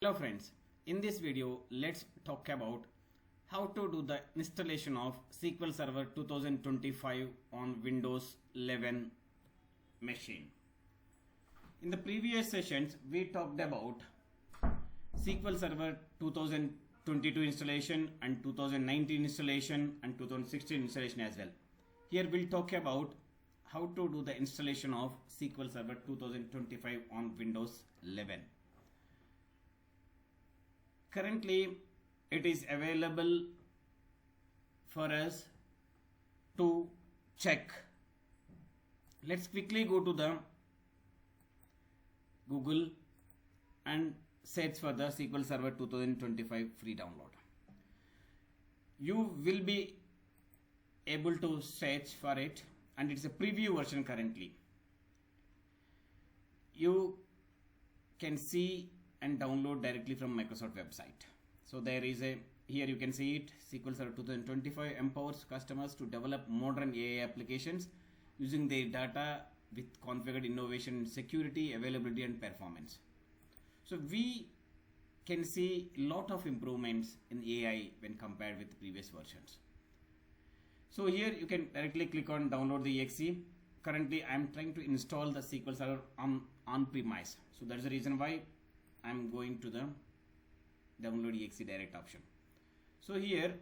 Hello friends, in this video let's talk about how to do the installation of SQL Server 2025 on Windows 11 machine. In the previous sessions we talked about SQL Server 2022 installation and 2019 installation and 2016 installation as well. Here we'll talk about how to do the installation of SQL Server 2025 on Windows 11. Currently it is available for us to check. Let's quickly go to the Google and search for the SQL Server 2025 free download. You will be able to search for it, and it's a preview version currently. You can see and download directly from Microsoft website. So there is here you can see it. SQL Server 2025 empowers customers to develop modern AI applications using their data with configured innovation in security, availability and performance. So we can see a lot of improvements in AI when compared with previous versions. So here you can directly click on download the exe. Currently I am trying to install the SQL Server on premise. So that's the reason why I'm going to the download exe direct option. So here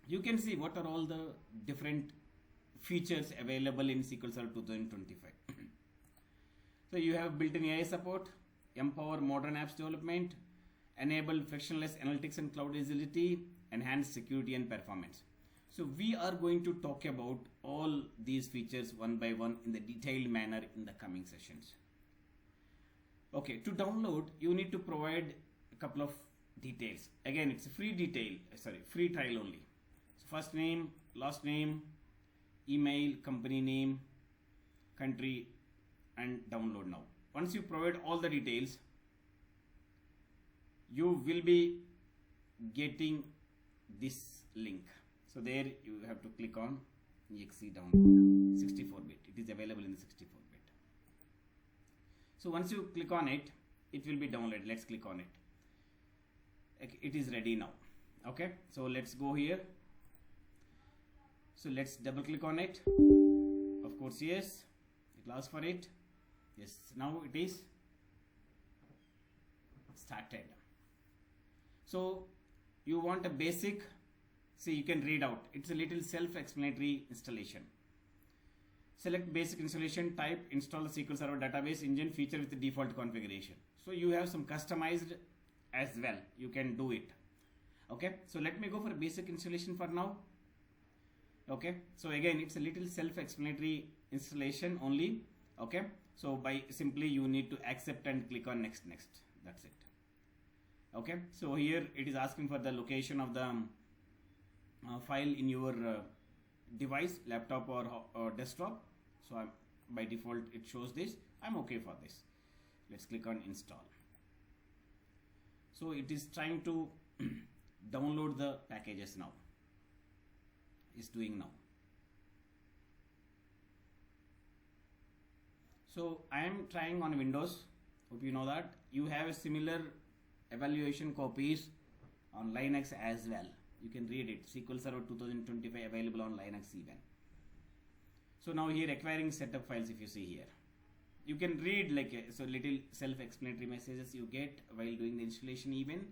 you can see what are all the different features available in SQL Server 2025. So you have built-in AI support, empower modern apps development, enable frictionless analytics and cloud agility, enhance security and performance. So we are going to talk about all these features one by one in the detailed manner in the coming sessions. Okay, to download you need to provide a couple of details. Again, it's a free trial only. So first name, last name, email, company name, country and download now. Once you provide all the details, you will be getting this link. So there you have to click on exe download 64-bit. It is available in the 64-bit. So once you click on it, it will be downloaded. Let's click on it. It is ready now. Okay, so let's go here. So let's double click on it. Of course, yes, it asks for it. Yes, now it is started. So you want a basic, see you can read out. It's a little self-explanatory installation. Select basic installation type, install the SQL Server database engine feature with the default configuration. So you have some customized as well. You can do it. Okay, so let me go for basic installation for now. Okay, so again it's a little self-explanatory installation only. Okay, so by simply you need to accept and click on next. That's it. Okay, so here it is asking for the location of the file in your device, laptop or desktop. So by default it shows this. I'm okay for this. Let's click on install. So it is trying to download the packages now. It's doing now. So I am trying on Windows. Hope you know that. You have a similar evaluation copies on Linux as well. You can read it. SQL Server 2025 available on Linux even. So now here acquiring setup files, if you see here, you can read like so little self-explanatory messages you get while doing the installation even.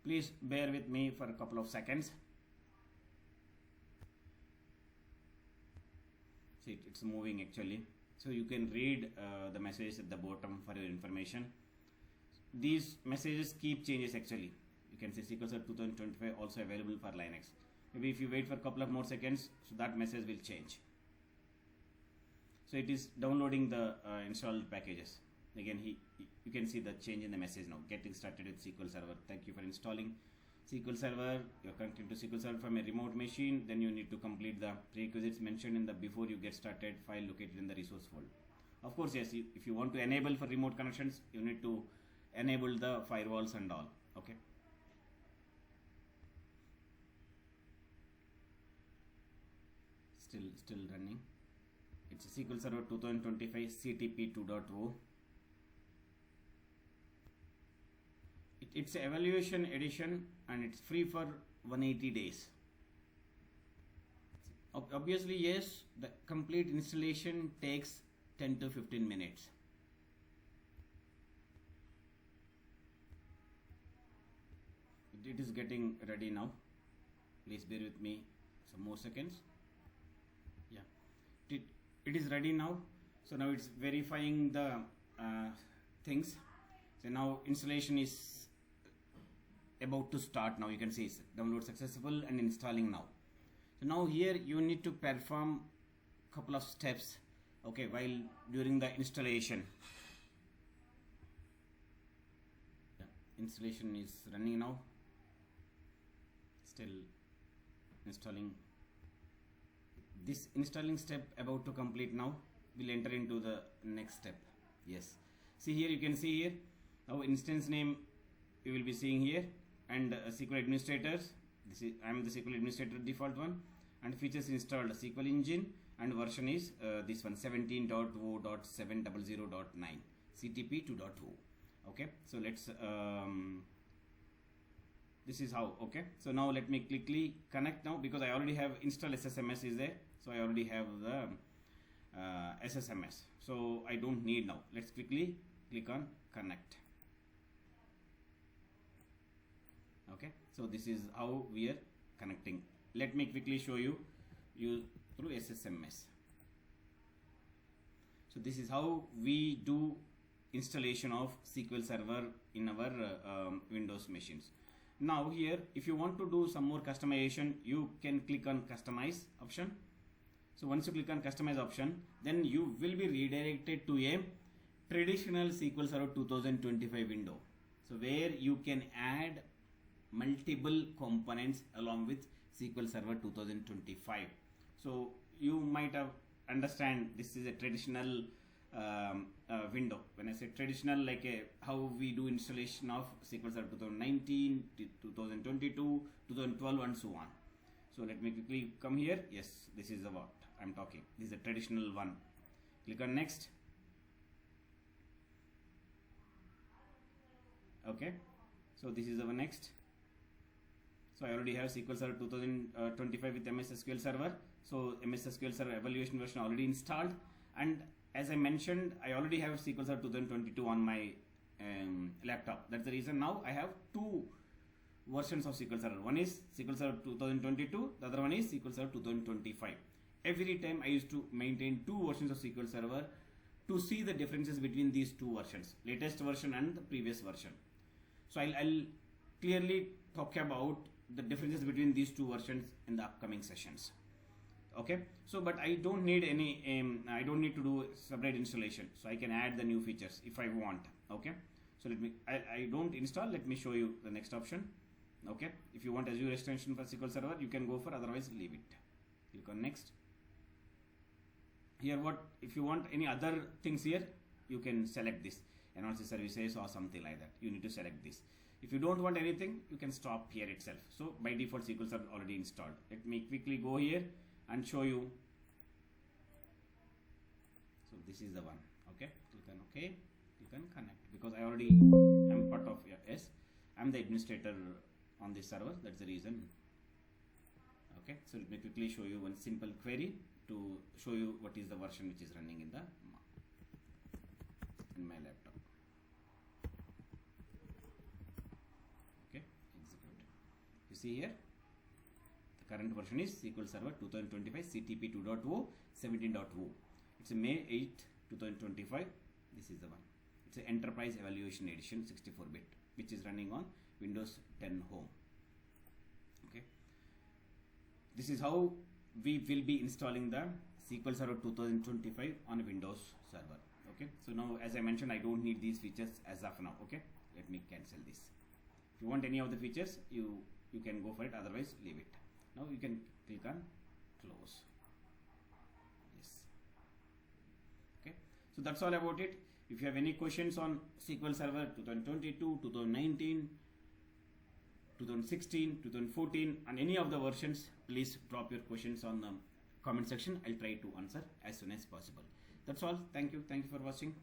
Please bear with me for a couple of seconds. See, it's moving actually. So you can read the messages at the bottom for your information. These messages keep changes actually. You can see SQL Server 2025 also available for Linux. Maybe if you wait for a couple of more seconds, so that message will change. So it is downloading the installed packages. Again, you can see the change in the message now. Getting started with SQL Server. Thank you for installing SQL Server. You're connecting to SQL Server from a remote machine. Then you need to complete the prerequisites mentioned in the before you get started file located in the resource folder. Of course, yes, if you want to enable for remote connections, you need to enable the firewalls and all. Okay. Still running. It's a SQL Server 2025 CTP 2.0. It's an evaluation edition and it's free for 180 days. Obviously, yes, the complete installation takes 10 to 15 minutes. It is getting ready now. Please bear with me some more seconds. Yeah, it is ready now. So now it's verifying the things. So now installation is about to start. Now you can see it's download successful and installing now. So now here you need to perform couple of steps, okay, while during the installation. Yeah, installation is running now. Still installing. This installing step about to complete now. We'll enter into the next step. Yes. See here, you can see here our instance name you will be seeing here, and SQL administrators. I am the SQL administrator default one, and features installed SQL engine, and version is this one 17.0.700.9 CTP 2.0. Okay, so let's this is how. Okay, so now let me quickly connect now, because I already have installed SSMS is there, so I already have the SSMS, so I don't need now. Let's quickly click on connect. Okay, so this is how we are connecting. Let me quickly show you through SSMS. So this is how we do installation of SQL Server in our Windows machines. Now here, if you want to do some more customization, you can click on customize option. So once you click on customize option, then you will be redirected to a traditional SQL Server 2025 window. So where you can add multiple components along with SQL Server 2025. So you might have understand this is a traditional window. When I say traditional, like how we do installation of SQL Server 2019, 2022, 2012 and so on. So let me quickly come here. Yes, this is the what I'm talking. This is a traditional one. Click on next. Okay, so this is our next. So I already have SQL Server 2025 with MS SQL Server. So MS SQL Server evaluation version already installed, and as I mentioned, I already have SQL Server 2022 on my laptop. That's the reason now I have two versions of SQL Server. One is SQL Server 2022, the other one is SQL Server 2025. Every time I used to maintain two versions of SQL Server to see the differences between these two versions, latest version and the previous version. So I'll clearly talk about the differences between these two versions in the upcoming sessions. Okay, so but I don't need any I don't need to do separate installation, so I can add the new features if I want. Okay, so I don't install. Let me show you the next option. Okay, if you want Azure extension for SQL Server, you can go for, otherwise leave it. Click on next. Here, what if you want any other things here, you can select this analysis services or something like that. You need to select this. If you don't want anything, you can stop here itself. So by default SQL Server already installed. Let me quickly go here and show you. So this is the one. Okay, click on OK, click on connect, because I already am part of yes, I'm the administrator on this server. That's the reason. Okay, so let me quickly show you one simple query to show you what is the version which is running in my laptop. Okay, execute. You see here, the current version is SQL Server 2025 CTP 2.0 17.0. It's a May 8, 2025. This is the one. It's an Enterprise Evaluation Edition 64-bit, which is running on Windows 10 Home. Okay, this is how we will be installing the SQL Server 2025 on Windows Server. Okay, so now as I mentioned, I don't need these features as of now. Okay, let me cancel this. If you want any of the features, you can go for it, otherwise leave it. Now you can click on close. Yes. Okay, so that's all about it. If you have any questions on SQL Server 2022, 2019, 2016, 2014, and any of the versions, please drop your questions on the comment section. I'll try to answer as soon as possible. That's all. Thank you. Thank you for watching.